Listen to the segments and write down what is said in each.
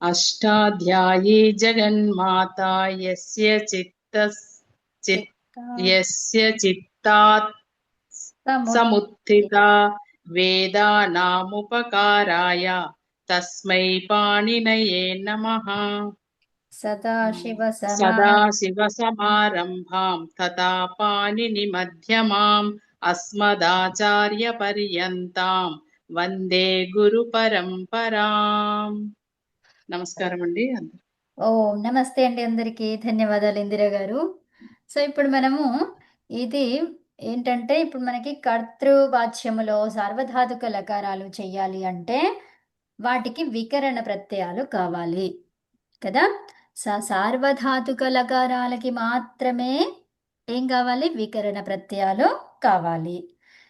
अष्टाध्यायी जगन्माता यस्य चित् यस्य चित्तात् समुत्थिता वेदानामुपकाराय तस्मै पाणिनये नमः। सदाशिवसमारम्भां तथा पाणिनिमध्यमाम् अस्मदाचार्यपर्यन्तां వందే గురు పరంపరాం. నమస్కారం అండి. ఓం నమస్తే అండి. అందరికీ ధన్యవాదాలు ఇందిరా గారు. సో ఇప్పుడు మనము ఇది ఏంటంటే ఇప్పుడు మనకి కర్తృవాచ్యములో సార్వధాతుక లకారాలు చెయ్యాలి అంటే వాటికి వికరణ ప్రత్యయాలు కావాలి కదా. సార్వధాతుక లకారాలకి మాత్రమే ఏం కావాలి? వికరణ ప్రత్యయాలు కావాలి.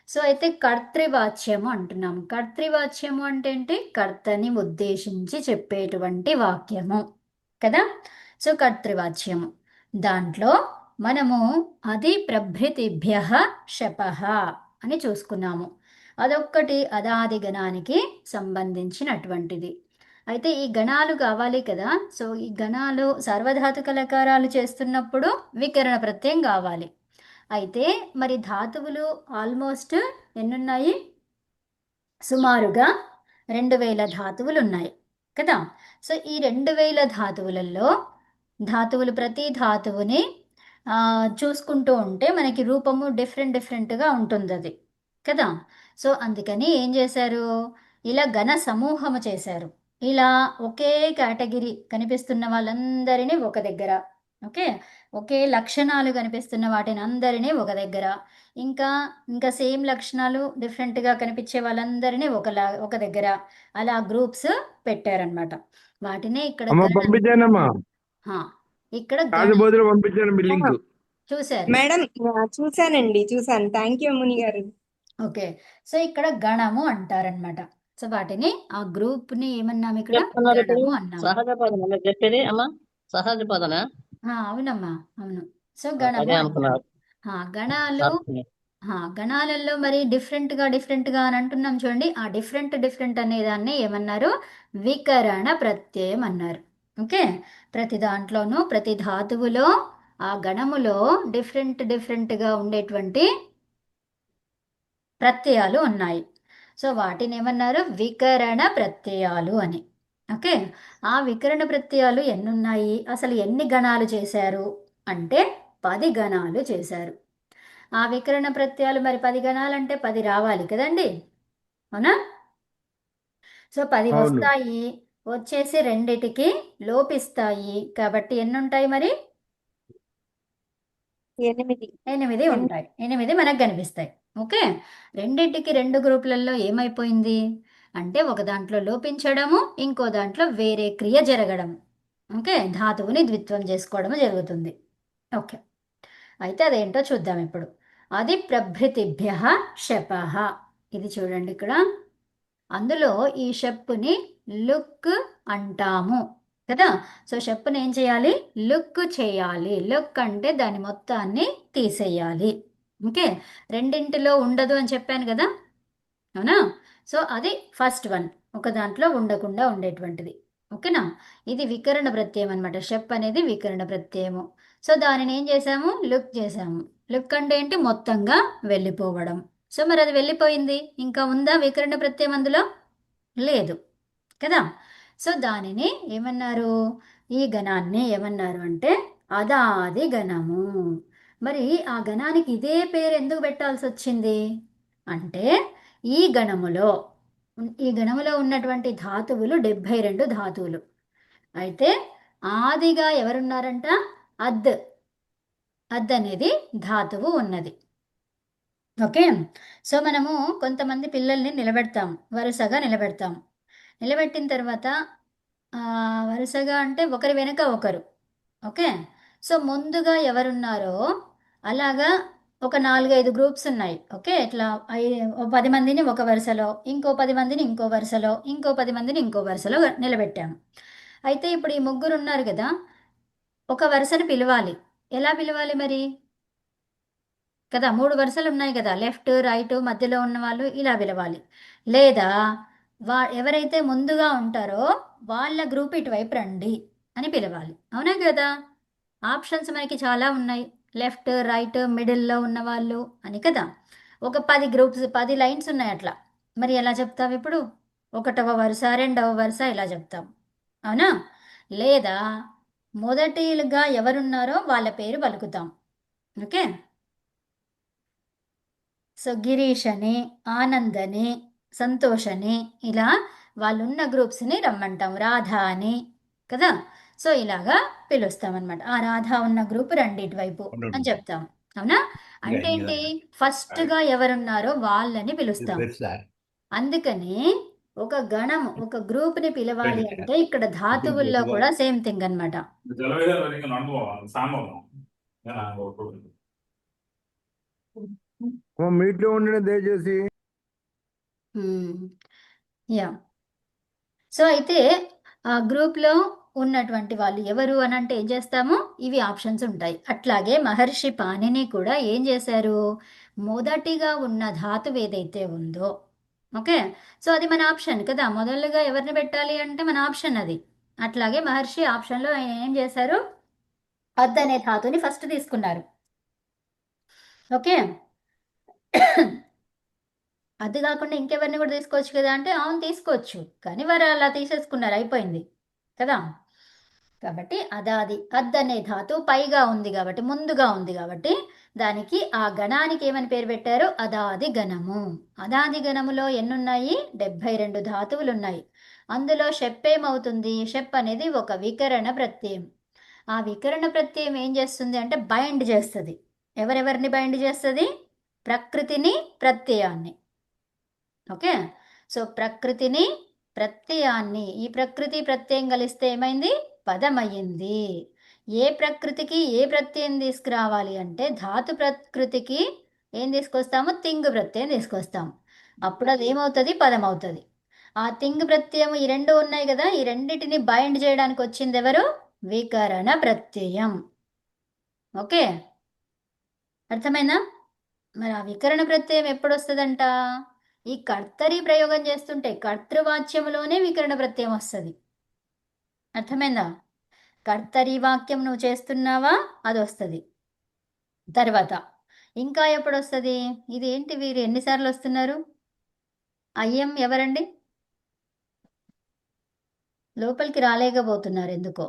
సో అయితే కర్తృవాచ్యము అంటున్నాము. కర్తృవాచ్యము అంటే ఏంటి? కర్తని ఉద్దేశించి చెప్పేటువంటి వాక్యము కదా. సో కర్తృవాచ్యము దాంట్లో మనము అది ప్రభృతిభ్య శపః అని చూసుకున్నాము. అదొక్కటి అదాది గణానికి సంబంధించినటువంటిది. అయితే ఈ గణాలు కావాలి కదా. సో ఈ గణాలు సార్వధాతుక లకారాలు చేస్తున్నప్పుడు వికరణ ప్రత్యయం కావాలి. అయితే మరి ధాతువులు ఆల్మోస్ట్ ఎన్నున్నాయి? సుమారుగా 2000 ధాతువులు ఉన్నాయి కదా. సో ఈ 2000 ధాతువులలో ధాతువులు ప్రతి ధాతువుని చూసుకుంటూ ఉంటే మనకి రూపము డిఫరెంట్గా ఉంటుంది అది కదా. సో అందుకని ఏం చేశారు? ఇలా ఘన సమూహము చేశారు. ఇలా ఒకే కేటగిరీ కనిపిస్తున్న వాళ్ళందరినీ ఒక దగ్గర, ఓకే, ఒకే లక్షణాలు కనిపిస్తున్న వాటిని అందరినీ ఒక దగ్గర, ఇంకా ఇంకా సేమ్ లక్షణాలు డిఫరెంట్గా కనిపించే వాళ్ళందరినీ ఒక దగ్గర అలా గ్రూప్స్ పెట్టారనమాట. వాటినే ఇక్కడ ఇక్కడ చూసారు మేడం. చూసాను. థ్యాంక్ యూ ముని గారు. ఓకే. సో ఇక్కడ గణము అంటారనమాట. సో వాటిని ఆ గ్రూప్ ని ఏమన్నాము? ఇక్కడ గణము అన్నాము. సహజ పదం చెప్పేది అమ్మా, సహజ పదనా? అవునమ్మా, అవును. సో గణము గణాలు గణాలలో మరి డిఫరెంట్గా అని అంటున్నాం చూడండి. ఆ డిఫరెంట్ అనే దాన్ని ఏమన్నారు? వికరణ ప్రత్యయం అన్నారు. ఓకే. ప్రతి దాంట్లోనూ ప్రతి ధాతువులో ఆ గణములో డిఫరెంట్గా ఉండేటువంటి ప్రత్యయాలు ఉన్నాయి. సో వాటిని ఏమన్నారు? వికరణ ప్రత్యయాలు అని. ఓకే. ఆ వికరణ ప్రత్యయాలు ఎన్నున్నాయి? అసలు ఎన్ని గణాలు చేశారు అంటే 10 గణాలు చేశారు. ఆ వికరణ ప్రత్యయాలు మరి 10 గణాలంటే 10 రావాలి కదండి, అవునా? సో 10 వస్తాయి, వచ్చేసి రెండిటికి లోపిస్తాయి. కాబట్టి ఎన్ని ఉంటాయి మరి? 8 ఉంటాయి. 8 మనకు కనిపిస్తాయి. ఓకే. రెండింటికి 2 గ్రూపులలో ఏమైపోయింది అంటే ఒక దాంట్లో లోపించడము, ఇంకో దాంట్లో వేరే క్రియ జరగడం. ఓకే. ధాతువుని ద్విత్వం చేసుకోవడం జరుగుతుంది. ఓకే. అయితే అదేంటో చూద్దాం ఇప్పుడు. అది ప్రభృతిభ్య శపః. ఇది చూడండి ఇక్కడ. అందులో ఈ షప్పుని లుక్ అంటాము కదా. సో షప్పుని ఏం చేయాలి? లుక్ చేయాలి. లుక్ అంటే దాని మొత్తాన్ని తీసేయాలి. ఓకే. రెండింటిలో ఉండదు అని చెప్పాను కదా, అవునా? సో అది ఫస్ట్ వన్, ఒక దాంట్లో ఉండకుండా ఉండేటువంటిది. ఓకేనా. ఇది వికరణ ప్రత్యయం అనమాట. షప్ అనేది వికరణ ప్రత్యయము. సో దానిని ఏం చేసాము? లుక్ చేసాము. లుక్ అంటే ఏంటి? మొత్తంగా వెళ్ళిపోవడం. సో మరి అది వెళ్ళిపోయింది, ఇంకా ఉందా వికరణ ప్రత్యయం అందులో? లేదు కదా. సో దానిని ఏమన్నారు? ఈ గణాన్ని ఏమన్నారు అంటే అదాది గణము. మరి ఆ గణానికి ఇదే పేరు ఎందుకు పెట్టాల్సి వచ్చింది అంటే ఈ గణములో ఉన్నటువంటి ధాతువులు 72 ధాతువులు. అయితే ఆదిగా ఎవరున్నారంట? అద్ అనేది ధాతువు ఉన్నది. ఓకే. సో మనము కొంతమంది పిల్లల్ని వరుసగా నిలబెట్టిన తర్వాత వరుసగా అంటే ఒకరి వెనుక ఒకరు. ఓకే. సో ముందుగా ఎవరున్నారో అలాగా ఒక 4-5 గ్రూప్స్ ఉన్నాయి. ఓకే. ఇట్లా 10 మందిని ఒక వరుసలో, ఇంకో 10 మందిని ఇంకో వరుసలో, ఇంకో 10 మందిని ఇంకో వరుసలో నిలబెట్టాము. అయితే ఇప్పుడు ఈ ముగ్గురు ఉన్నారు కదా, ఒక వరుసను పిలవాలి. ఎలా పిలవాలి మరి కదా? 3 వరుసలు ఉన్నాయి కదా, లెఫ్ట్ రైట్ మధ్యలో ఉన్న వాళ్ళు ఇలా పిలవాలి. లేదా ఎవరైతే ముందుగా ఉంటారో వాళ్ళ గ్రూప్ ఇటువైపు రండి అని పిలవాలి. అవునా కదా? ఆప్షన్స్ మనకి చాలా ఉన్నాయి. లెఫ్ట్, రైట్, మిడిల్లో ఉన్న వాళ్ళు అని కదా. ఒక 10 గ్రూప్స్, 10 లైన్స్ ఉన్నాయి అట్లా. మరి ఎలా చెప్తావు ఇప్పుడు? ఒకటవ వరుస, రెండవ వరుస ఇలా చెప్తాం. అవునా? లేదా మొదటిగా ఎవరున్నారో వాళ్ళ పేరు పలుకుతాం. ఓకే. సో గిరీష్ అని, ఆనంద్ అని, సంతోష్ అని ఇలా వాళ్ళున్న గ్రూప్స్ని రమ్మంటాం. రాధ అని కదా. సో ఇలాగా పిలుస్తామన్నమాట. ఆ రాధ ఉన్న గ్రూప్ రండి ఇటువైపు అని చెప్తాం. అవునా? అంటే ఏంటి? ఫస్ట్గా ఎవరున్నారో వాళ్ళని పిలుస్తాం. అందుకని ఒక గణం, ఒక గ్రూప్ని పిలవాలి అంటే ఇక్కడ ధాతువుల్లో కూడా సేమ్ థింగ్ అనమాట. మీట్లో ఉండడం దయచేసి. యా. సో అయితే ఆ గ్రూప్లో ఉన్నటువంటి వాళ్ళు ఎవరు అని అంటే ఏం చేస్తాము? ఇవి ఆప్షన్స్ ఉంటాయి. అట్లాగే మహర్షి పాణిని కూడా ఏం చేశారు? మొదటిగా ఉన్న ధాతువు ఏదైతే ఉందో, ఓకే, సో అది మన ఆప్షన్ కదా. మొదలుగా ఎవరిని పెట్టాలి అంటే మన ఆప్షన్ అది. అట్లాగే మహర్షి ఆప్షన్లో ఆయన ఏం చేశారు? అద్ అనే ధాతుని ఫస్ట్ తీసుకున్నారు. ఓకే. అది కాకుండా ఇంకెవరిని కూడా తీసుకోవచ్చు కదా అంటే అవును తీసుకోవచ్చు, కానీ వారు అలా తీసేసుకున్నారు, అయిపోయింది కదా. కాబట్టి అదాది, అద్ అనే ధాతు పైగా ఉంది కాబట్టి, ముందుగా ఉంది కాబట్టి దానికి ఆ గణానికి ఏమని పేరు పెట్టారు? అదాది గణము. అదాది గణములో ఎన్నున్నాయి? 72 ధాతువులు ఉన్నాయి. అందులో షెప్ ఏమవుతుంది? షెప్ అనేది ఒక వికరణ ప్రత్యయం. ఆ వికరణ ప్రత్యయం ఏం చేస్తుంది అంటే బైండ్ చేస్తుంది. ఎవరెవరిని బైండ్ చేస్తుంది? ప్రకృతిని, ప్రత్యయాన్ని. ఓకే. సో ప్రకృతిని, ప్రత్యయాన్ని, ఈ ప్రకృతి ప్రత్యయం కలిస్తే ఏమైంది? పదమయ్యింది. ఏ ప్రకృతికి ఏ ప్రత్యయం తీసుకురావాలి అంటే ధాతు ప్రకృతికి ఏం తీసుకొస్తాము? తింగు ప్రత్యయం తీసుకొస్తాం. అప్పుడు అది ఏమవుతుంది? పదం అవుతుంది. ఆ తింగు ప్రత్యయం ఈ రెండు ఉన్నాయి కదా, ఈ రెండిటిని బైండ్ చేయడానికి వచ్చింది ఎవరు? వికరణ ప్రత్యయం. ఓకే, అర్థమైందా? మరి ఆ వికరణ ప్రత్యయం ఎప్పుడు వస్తుందంట? ఈ కర్తరి ప్రయోగం చేస్తుంటే కర్తృవాచ్యములోనే వికరణ ప్రత్యయం వస్తుంది. అర్థమైందా? కర్తరి వాక్యం నువ్వు చేస్తున్నావా, అది వస్తుంది. తర్వాత ఇంకా ఎప్పుడు వస్తుంది? ఇది ఏంటి, వీరు ఎన్నిసార్లు వస్తున్నారు? అయ్యం ఎవరండి? లోపలికి రాలేకపోతున్నారు ఎందుకో.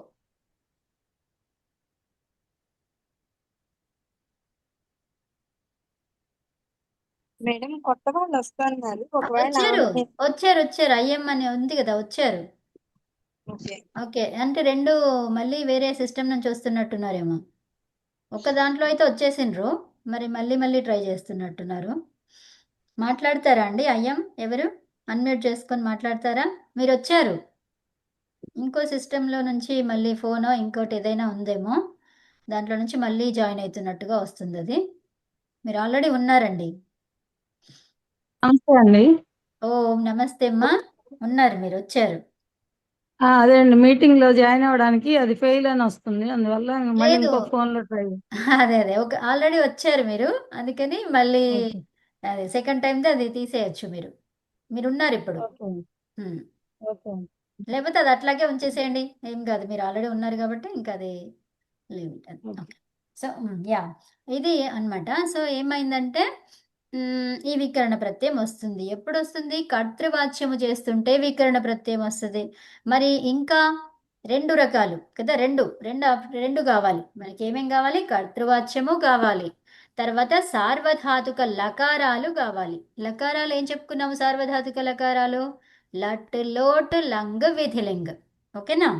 మేడం కొత్త వాళ్ళు వస్తున్నారు. ఒకవేళ వచ్చారు ఆమె వచ్చారు వచ్చారు అయ్యం అని ఉంది కదా, వచ్చారు. ఓకే. ఓకే, అంటే రెండు మళ్ళీ వేరే సిస్టమ్ నుంచి వస్తున్నట్టున్నారేమో. ఒక దాంట్లో అయితే వచ్చేసిండ్రు, మరి మళ్ళీ మళ్ళీ ట్రై చేస్తున్నట్టున్నారు. మాట్లాడతారా అండి? అయ్యం ఎవరు? అన్మ్యూట్ చేసుకొని మాట్లాడతారా? మీరు వచ్చారు, ఇంకో సిస్టంలో నుంచి మళ్ళీ ఫోనో ఇంకోటి ఏదైనా ఉందేమో, దాంట్లో నుంచి మళ్ళీ జాయిన్ అవుతున్నట్టుగా వస్తుంది అది. మీరు ఆల్రెడీ ఉన్నారండి. నమస్తే అండి. ఓం నమస్తే అమ్మా. ఉన్నారు, మీరు వచ్చారు. అదే అండి, మీటింగ్ లో జాయిన్ అవ్వడానికి అది ఫెయిల్ అని వస్తుంది, అందువల్ల మళ్ళీ లేదు, ఇంకో ఫోన్ లో ట్రై. అదే అదే ఒక ఆల్రెడీ వచ్చారు మీరు, అందుకని మళ్ళీ ఓకే. అదే సెకండ్ టైంది అది తీసేయచ్చు. మీరు ఉన్నారు ఇప్పుడు. ఓకే. ఓకే. లేకపోతే అది అట్లాగే ఉంచేసేయండి, ఏం కాదు. మీరు ఆల్రెడీ ఉన్నారు కాబట్టి ఇంకా అది leave it. Okay. So yeah, ఇది అన్నమాట. సో ఏమైందంటే ఈ వికరణ ప్రత్యయం వస్తుంది. ఎప్పుడు వస్తుంది? కర్తృవాచ్యము చేస్తుంటే వికరణ ప్రత్యయం వస్తుంది. మరి ఇంకా రెండు రకాలు కదా, రెండు కావాలి మనకి. ఏమేం కావాలి? కర్తృవాచ్యము కావాలి, తర్వాత సార్వధాతుక లకారాలు కావాలి. లకారాలు ఏం చెప్పుకున్నాము? సార్వధాతుక లకారాలు లట్, లోట్, లంగ్, విధిలింగ్. ఓకేనా?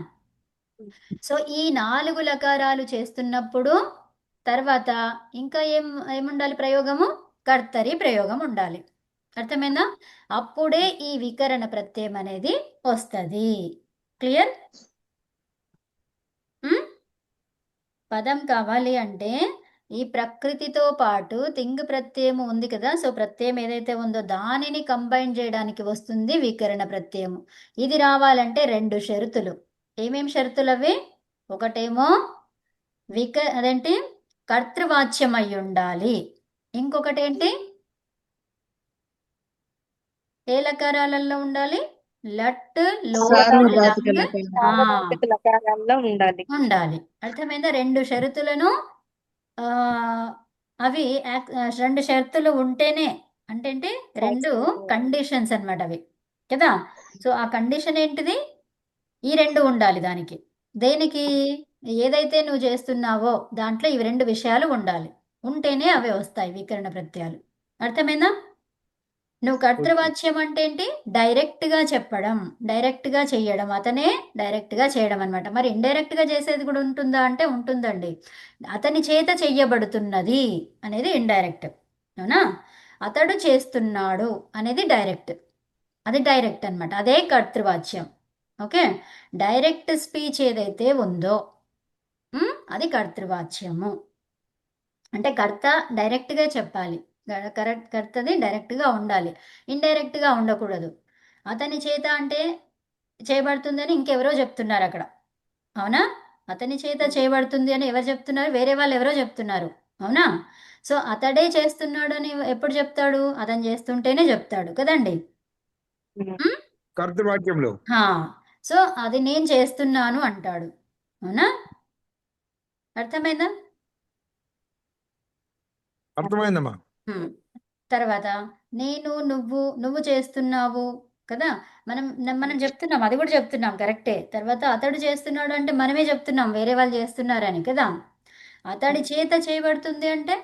సో ఈ 4 లకారాలు చేస్తున్నప్పుడు తర్వాత ఇంకా ఏముండాలి? ప్రయోగము, కర్తరి ప్రయోగం ఉండాలి. అర్థమైందా? అప్పుడే ఈ వికరణ ప్రత్యయం అనేది వస్తుంది. క్లియర్? పదం కావాలి అంటే ఈ ప్రకృతితో పాటు తింగ్ ప్రత్యయం ఉంది కదా, సో ప్రత్యయం ఏదైతే ఉందో దానిని కంబైన్ చేయడానికి వస్తుంది వికరణ ప్రత్యయం. ఇది రావాలంటే 2 షరతులు. ఏమేం షరతులు అవి? ఒకటేమో అదేంటి, కర్తృవాచ్యం అయి ఉండాలి. ఇంకొకటి ఏంటి? ఏ లకారాలలో ఉండాలి? లట్ లోట్ సార్వధాతుక లంగ్ లకారం. సార్వధాతుక లకారాల్లో ఉండాలి. ఉండాలి. అర్థమైందా? రెండు షరతులను ఆ, అవి రెండు షరతులు ఉంటేనే అంటే రెండు కండిషన్స్ అన్నమాట అవి కదా. సో ఆ కండిషన్ ఏంటిది? ఈ రెండు ఉండాలి దానికి. దేనికి? ఏదైతే నువ్వు చేస్తున్నావో దాంట్లో ఇవి రెండు విషయాలు ఉండాలి. ఉంటేనే అవి వస్తాయి వికరణ ప్రత్యయాలు. అర్థమైందా? నువ్వు కర్తృవాచ్యం అంటే ఏంటి? డైరెక్ట్ గా చెప్పడం, డైరెక్ట్ గా చెయ్యడం, అతనే డైరెక్ట్ గా చేయడం అన్నమాట. మరి ఇండైరెక్ట్ గా చేసేది కూడా ఉంటుందా అంటే ఉంటుందండి. అతని చేత చెయ్యబడుతున్నది అనేది ఇండైరెక్ట్, అవునా? అతడు చేస్తున్నాడు అనేది డైరెక్ట్, అది డైరెక్ట్ అన్నమాట. అదే కర్తృవాచ్యం. ఓకే, డైరెక్ట్ స్పీచ్ ఏదైతే ఉందో అది కర్తృవాచ్యము. అంటే కర్త డైరెక్ట్ గా చెప్పాలి, కర్తది డైరెక్ట్ గా ఉండాలి, ఇండైరెక్ట్ గా ఉండకూడదు. అతని చేత అంటే చేయబడుతుంది అని ఇంకెవరో చెప్తున్నారు అక్కడ, అవునా? అతని చేత చేయబడుతుంది అని ఎవరు చెప్తున్నారు? వేరే వాళ్ళు ఎవరో చెప్తున్నారు, అవునా? సో అతడే చేస్తున్నాడు అని ఎప్పుడు చెప్తాడు? అతను చేస్తుంటేనే చెప్తాడు కదండి. ఉమ్? కర్తృవాక్యంలో హా, సో అది నేను చేస్తున్నాను అంటాడు, అవునా? అర్థమైందా? అర్థమైందమ్మా. తర్వాత నేను నువ్వు చేస్తున్నావు కదా. మనం చెప్తున్నాం, అది కూడా చెప్తున్నాం, కరెక్టే. తర్వాత అతడు చేస్తున్నాడు అంటే మనమే చెప్తున్నాం వేరే వాళ్ళు చేస్తున్నారని కదా. అతడి చేత చేయబడుతుంది అంటే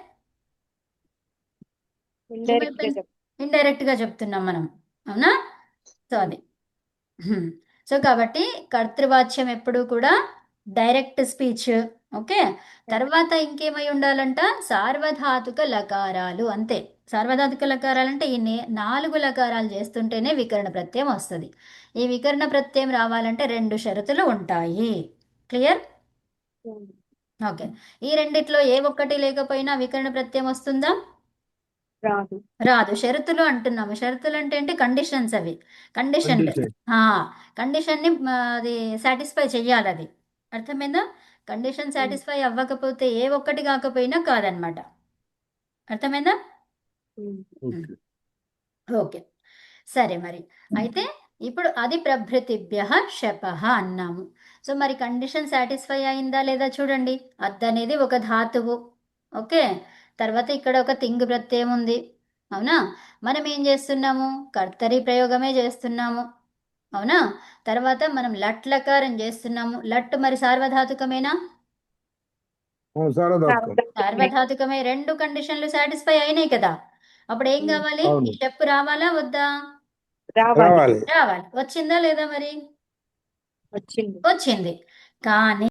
ఇండైరెక్ట్ గా ఇండైరెక్ట్ గా చెప్తున్నాం మనం, అవునా? సో అది సో కాబట్టి కర్తృవాచ్యం ఎప్పుడు కూడా డైరెక్ట్ స్పీచ్. ఓకే, తర్వాత ఇంకేమై ఉండాలంట? సార్వధాతుక లకారాలు. అంతే, సార్వధాతుక లకారాలు అంటే ఈ 4 లకారాలు చేస్తుంటేనే వికరణ ప్రత్యయం వస్తుంది. ఈ వికరణ ప్రత్యయం రావాలంటే 2 షరతులు ఉంటాయి. క్లియర్? ఓకే, ఈ రెండిట్లో ఏ ఒక్కటి లేకపోయినా వికరణ ప్రత్యయం వస్తుందా? రాదు. రాదు. షరతులు అంటున్నాము. షరతులు అంటే ఏంటి? కండిషన్స్. అవి కండిషన్లు. కండిషన్ ని అది సాటిస్ఫై చెయ్యాలి. అది అర్థమైందా? కండిషన్ సాటిస్ఫై అవ్వకపోతే ఏ ఒక్కటి కాకపోయినా కాదనమాట. అర్థమైందా? ఓకే, సరే. మరి అయితే ఇప్పుడు అది ప్రభృతిభ్య శపః అన్నాము. సో మరి కండిషన్ సాటిస్ఫై అయిందా లేదా చూడండి. అద్ అనేది ఒక ధాతువు. ఓకే, తర్వాత ఇక్కడ ఒక తింగ్ ప్రత్యయం ఉంది, అవునా? మనం ఏం చేస్తున్నాము? కర్తరి ప్రయోగమే చేస్తున్నాము, అవునా? తర్వాత మనం లట్ లకారం చేస్తున్నాము. లట్ మరి సార్వధాతుకమేనా? సార్వధాతుకమే. 2 కండిషన్లు సాటిస్ఫై అయినాయి కదా. అప్పుడు ఏం కావాలి? ఈ స్టెప్ రావాలా వద్దా? రావాలి. రావాలి. వచ్చిందా లేదా? మరి వచ్చింది. వచ్చింది. కానీ